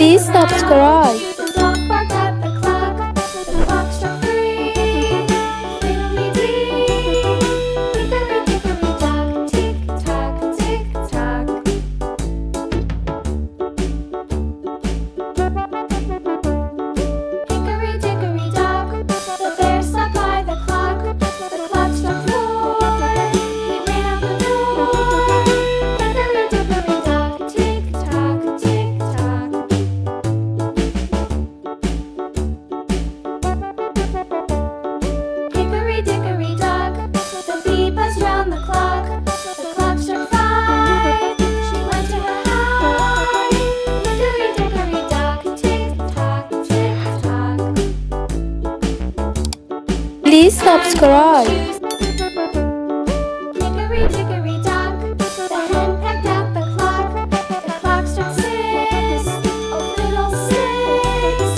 Please subscribe. The dog barked at the clock. The clock struck 3. Fiddly-dee. Hickory-dickory-dock. Tick-tock, tick-tock. Hickory-dickory-dock. The bear sat by the clock. The clock struck 4. He ran out the door. Hickory-dickory-dock. Tick-tock, tick-tock. Hickory-dickory-dock. The bee buzzed round the clock. The clock struck 5. She went to her hive. Hickory-dickory-dock. Tick-tock, tick-tock. Please subscribe. Hickory-dickory-dock. The hen pecked at the clock. The clock struck 6. Oh, fiddle-sticks.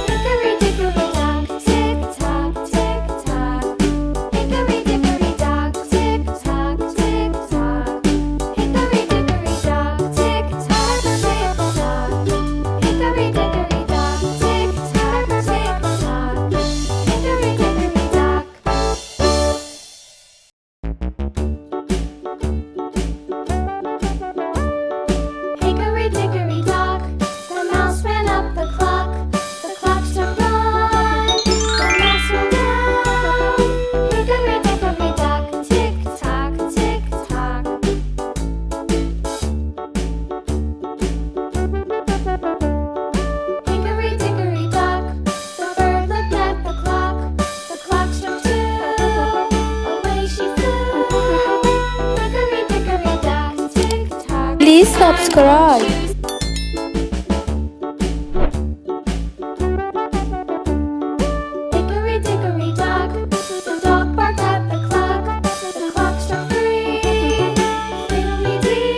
Hickory-dickory-dock. Tick-tock, tick-tock. Hickory-dickory-dock. Tick-tock, tick-tock. Hickory-dickory-dock. Tick-tock, tick-tock. Hickory-dickory-dock. Tick-tock, tick-tock. Hickory-dickory-dock. Hickory-dickory-dock. The mouse ran up the clock. The clock struck 1. The mouse ran down. Hickory-dickory-dock. Tick-tock, tick-tock. Hickory-dickory-dock. The bird looked at the clock. The clock struck 2. Away she flew. Hickory-dickory-dock. Tick-tock. Please subscribe. Hickory-dickory-dock. The dog barked at the clock. The clock struck 3. Fiddly-dee.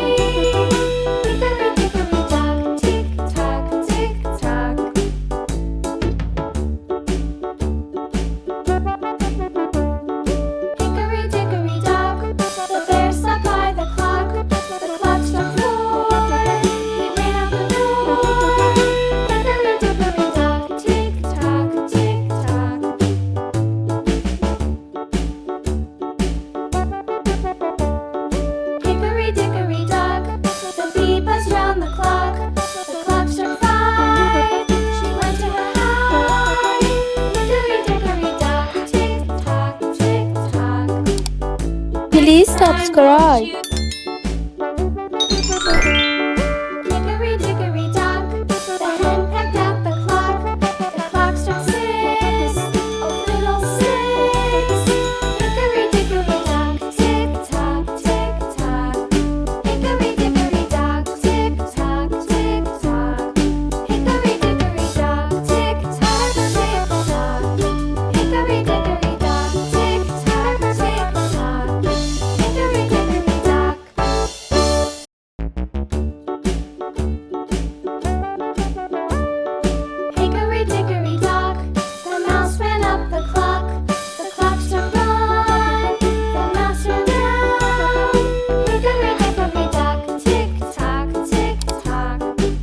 Hickory-dickory-dock. Tick-tock, tick-tock. Hickory-dickory-dock. The bear sat by the clock. The clock struck 4. He ran out the door. Hickory-dickory-dock. Tick-tock, tick-tock. Hickory-dickory-dock. The bee buzzed round the clock. The clock struck 5. She went to her hive. Hickory-dickory-dock. Tick-tock, tick-tock. Please subscribe. Hickory-dickory-dock. The hen pecked at the clock. The clock struck 6. Oh, fiddle-sticks. Hickory-dickory-dock. Tick-tock, tick-tock. Hickory-dickory-dock. Tick-tock, tick-tock. Hickory-dickory-dock. Tick-tock, tick-tock. Hickory-dickory-dock. Tick-tock, tick-tock. Hickory-dickory-dock. Hickory-dickory-dock. The mouse ran up the clock. The clock struck 1. The mouse ran down. Hickory-dickory-dock. Tick-tock, tick-tock.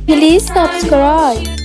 Please subscribe.